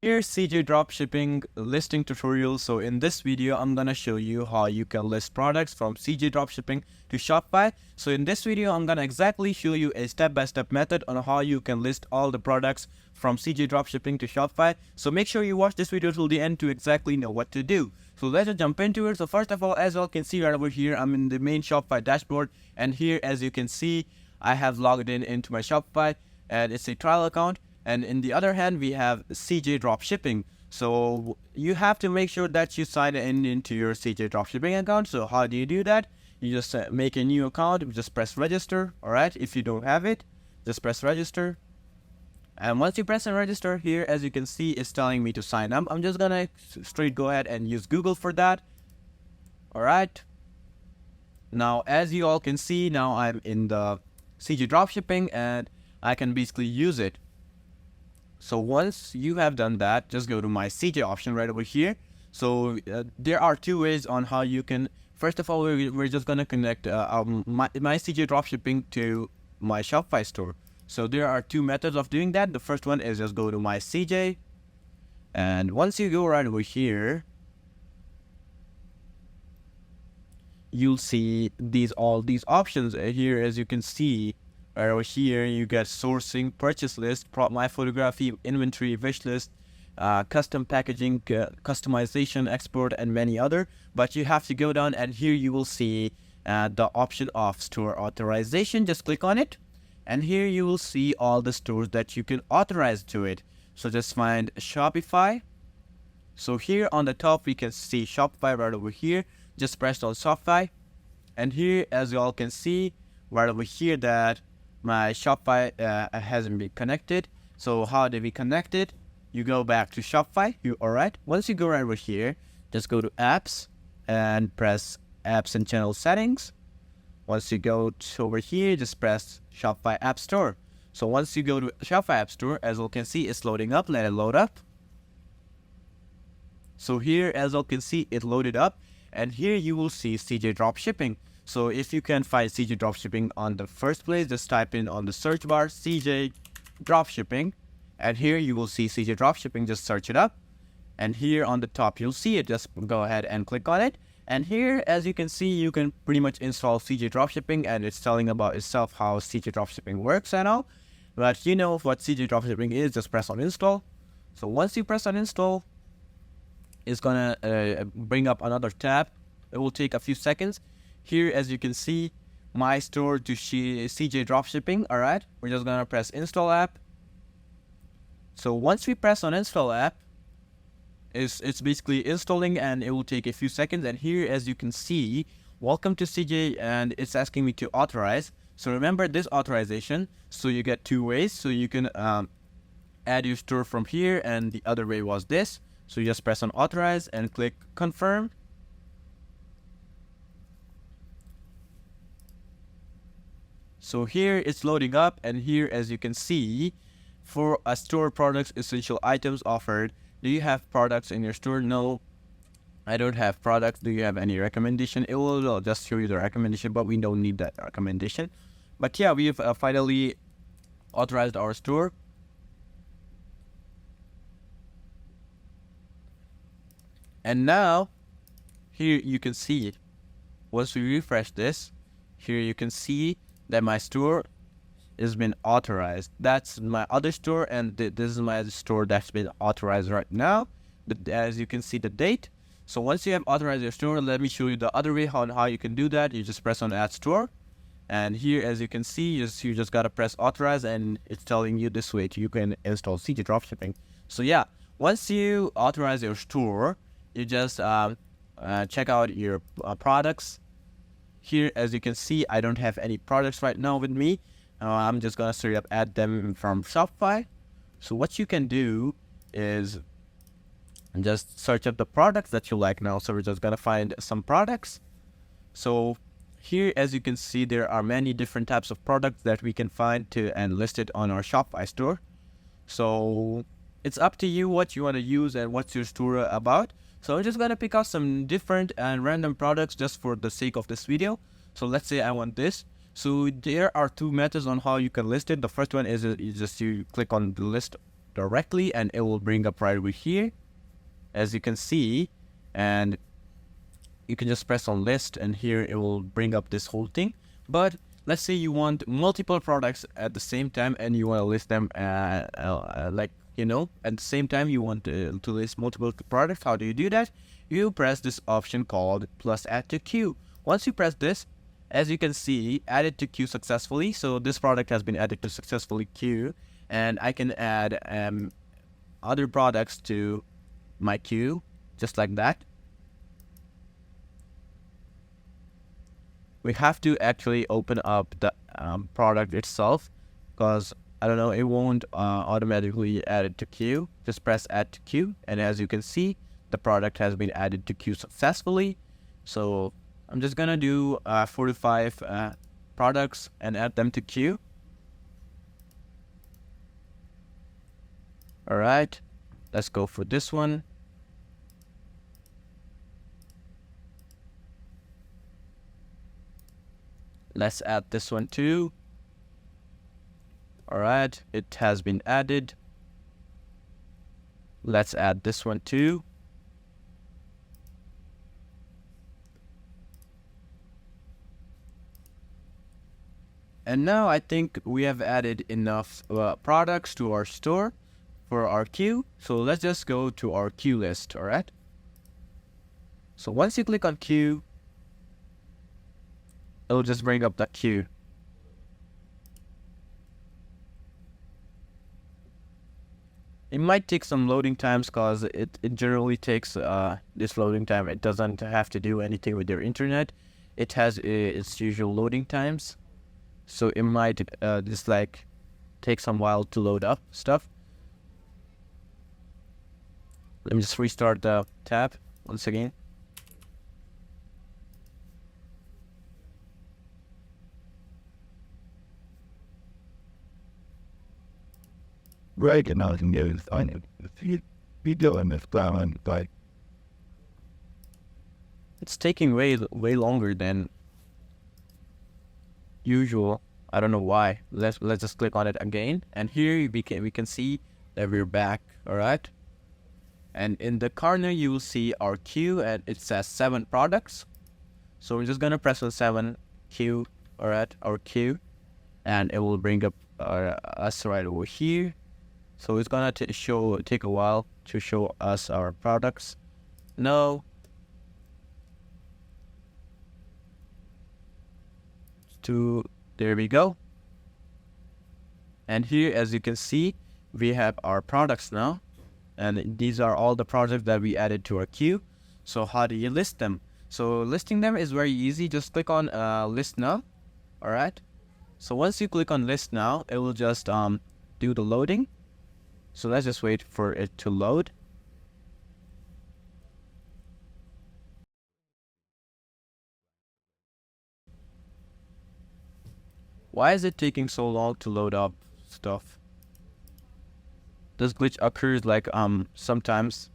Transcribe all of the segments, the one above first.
Here's CJ Dropshipping listing tutorial. So in this video, I'm gonna show you how you can list products from CJ Dropshipping to Shopify. So in this video, I'm gonna exactly show you a step-by-step method on how you can list all the products from CJ Dropshipping to Shopify. So make sure you watch this video till the end to exactly know what to do. So let's just jump into it. So first of all, as you all can see right over here, I'm in the main Shopify dashboard, and here, as you can see, I have logged in into my Shopify, and it's a trial account. And in the other hand, we have CJ Dropshipping. So you have to make sure that you sign in into your CJ Dropshipping account. So how do you do that? You just make a new account, just press register. All right, if you don't have it, just press register. And once you press and register, here, as you can see, it's telling me to sign up. I'm just gonna straight go ahead and use Google for that. All right. Now, as you all can see, now I'm in the CJ Dropshipping and I can basically use it. So once you have done that, just go to my CJ option right over here. So there are two ways on how you can. First of all, we're just gonna connect my CJ Dropshipping to my Shopify store. So there are two methods of doing that. The first one is just go to my CJ, and once you go right over here, you'll see all these options here. As you can see right over here, you get sourcing, purchase list, my photography, inventory, wish list, custom packaging, customization, export, and many other. But you have to go down, and here you will see the option of store authorization. Just click on it, and here you will see all the stores that you can authorize to it. So just find Shopify. So here on the top, we can see Shopify right over here. Just press on Shopify, and here, as you all can see right over here, that my Shopify hasn't been connected. So how do we connect it? You go back to Shopify. Alright. Once you go right over here, just go to apps and press apps and channel settings. Once you go over here, just press Shopify App Store. So once you go to Shopify App Store, as you can see, it's loading up. Let it load up. So here, as you can see, it loaded up, and here you will see CJ Dropshipping. So if you can find CJ Dropshipping on the first place, just type in on the search bar CJ Dropshipping, and here you will see CJ Dropshipping. Just search it up, and here on the top you'll see it. Just go ahead and click on it, and here, as you can see, you can pretty much install CJ Dropshipping, and it's telling about itself how CJ Dropshipping works and all. But you know what CJ Dropshipping is, just press on install. So once you press on install, it's gonna bring up another tab. It will take a few seconds. Here, as you can see, my store to CJ Dropshipping. All right, we're just gonna press install app. So once we press on install app, it's basically installing, and it will take a few seconds. And here, as you can see, welcome to CJ, and it's asking me to authorize. So remember this authorization. So you get two ways. So you can add your store from here, and the other way was this. So you just press on authorize and click confirm. So here it's loading up, and here, as you can see, for a store products, essential items offered. Do you have products in your store? No, I don't have products. Do you have any recommendation? It will just show you the recommendation, but we don't need that recommendation. But yeah, we've finally authorized our store. And now, here you can see it. Once we refresh this, here you can see that my store has been authorized. That's my other store, and this is my store that's been authorized right now. As you can see the date. So once you have authorized your store, let me show you the other way on how you can do that. You just press on add store, and here, as you can see, you just gotta press authorize, and it's telling you this way you can install CJ Dropshipping. So yeah, once you authorize your store, you just check out your products. Here, as you can see, I don't have any products right now with me. I'm just gonna straight up add them from Shopify. So what you can do is just search up the products that you like now. So we're just gonna find some products. So here, as you can see, there are many different types of products that we can find and list it on our Shopify store. So it's up to you what you want to use and what's your store about. So I'm just gonna pick out some different and random products just for the sake of this video. So let's say I want this. So there are two methods on how you can list it. The first one is you click on the list directly, and it will bring up right over here, as you can see. And you can just press on list, and here it will bring up this whole thing. But let's say you want multiple products at the same time, and you want to list them like, you know, at the same time you want to list multiple products. How do you do that? You press this option called plus add to queue. Once you press this, as you can see, added to queue successfully. So this product has been added to successfully queue, and I can add other products to my queue just like that. We have to actually open up the product itself, because I don't know, it won't automatically add it to queue. Just press add to queue, and as you can see, the product has been added to queue successfully. So I'm just gonna do 4 to 5 products and add them to queue. All right, let's go for this one. Let's add this one too. All right, it has been added. Let's add this one too. And now I think we have added enough products to our store for our queue. So let's just go to our queue list, all right? So once you click on queue, it'll just bring up the queue. It might take some loading times, because it generally takes this loading time. It doesn't have to do anything with your internet. It has its usual loading times. So it might just like take some while to load up stuff. Let me just restart the tab once again. Right, and I can get it on it. Be doing this down, but It's taking way longer than usual. I don't know why. Let's just click on it again, and here we can see that we're back. All right, and in the corner you will see our queue, and it says 7 products. So we're just gonna press on 7 queue. All right, our queue, and it will bring up us right over here. So it's gonna take a while to show us our products. No. There we go. And here, as you can see, we have our products now, and these are all the products that we added to our queue. So how do you list them? So listing them is very easy. Just click on list now. All right, so once you click on list now, it will just do the loading. So let's just wait for it to load. Why is it taking so long to load up stuff? This glitch occurs like sometimes.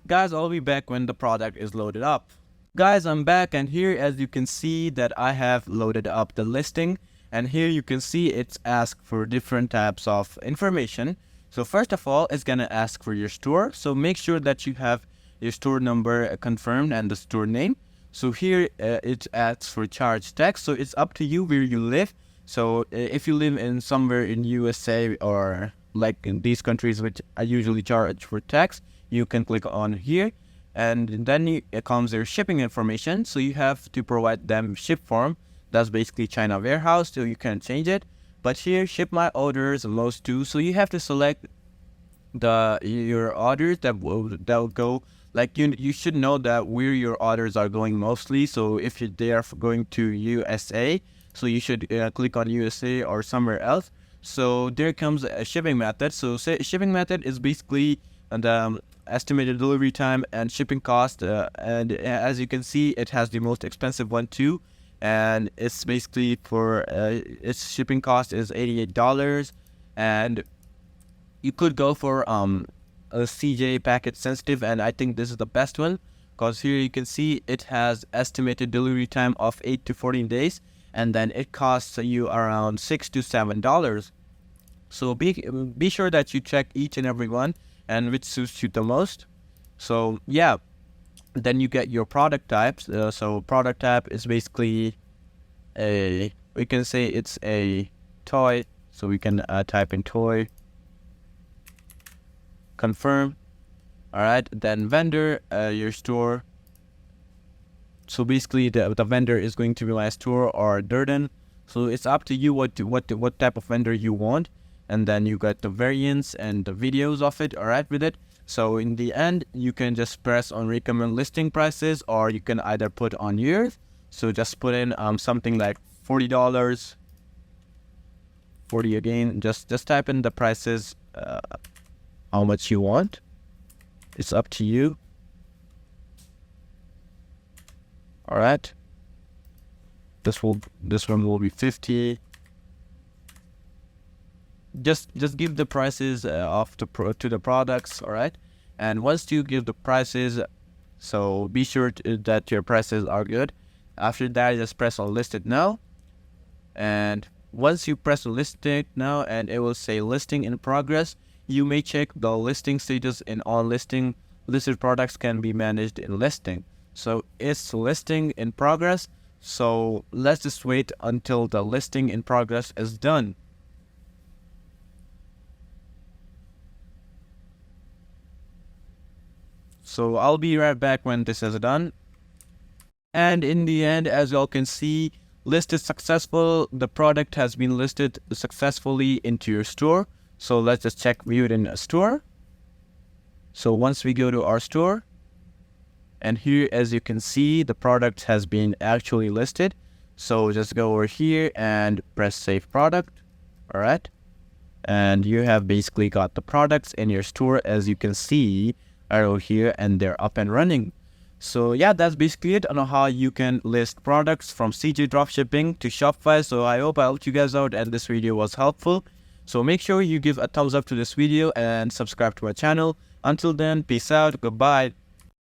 Guys, I'll be back when the product is loaded up. Guys, I'm back, and here as you can see that I have loaded up the listing, and here you can see it's asked for different types of information. So first of all, it's gonna ask for your store. So make sure that you have your store number confirmed and the store name. So here it asks for charge tax. So it's up to you where you live. So if you live in somewhere in USA or like in these countries which I usually charge for tax, you can click on here, and then it comes their shipping information. So you have to provide them ship form. That's basically China warehouse, so you can change it. But here, ship my orders most to. So you have to select your orders that will go. Like you should know that where your orders are going mostly. So if they are going to USA, so you should click on USA or somewhere else. So there comes a shipping method. So shipping method is basically the estimated delivery time and shipping cost. And as you can see, it has the most expensive one too. And it's basically for its shipping cost is $88. And you could go for a CJ packet sensitive, and I think this is the best one. because here you can see it has estimated delivery time of 8 to 14 days, and then it costs you around $6 to $7. So be sure that you check each and every one and which suits you the most. So yeah, then you get your product types. So product type is basically we can say it's a toy. So we can type in toy, confirm. All right, then vendor, your store. So basically the vendor is going to be my store or Durden. So it's up to you what type of vendor you want. And then you got the variants and the videos of it, all right, with it. So in the end, you can just press on recommend listing prices, or you can either put on yours. So just put in something like $40, 40 again. Just type in the prices, how much you want. It's up to you. All right. This one will be 50. Just give the prices of to the products, all right. And once you give the prices, so be sure that your prices are good. After that, just press on list it now. And once you press on list it now, and it will say listing in progress, you may check the listing status in all listed products can be managed in listing. So it's listing in progress. So let's just wait until the listing in progress is done. So I'll be right back when this is done. And in the end, as y'all can see, list is successful. The product has been listed successfully into your store. So let's just check view it in a store. So once we go to our store, and here, as you can see, the product has been actually listed. So just go over here and press save product. All right. And you have basically got the products in your store, as you can see arrow here, and they're up and running. So yeah, that's basically it on how you can list products from CJ Dropshipping to Shopify. So I hope I helped you guys out and this video was helpful. So make sure you give a thumbs up to this video and subscribe to our channel. Until then, peace out, goodbye.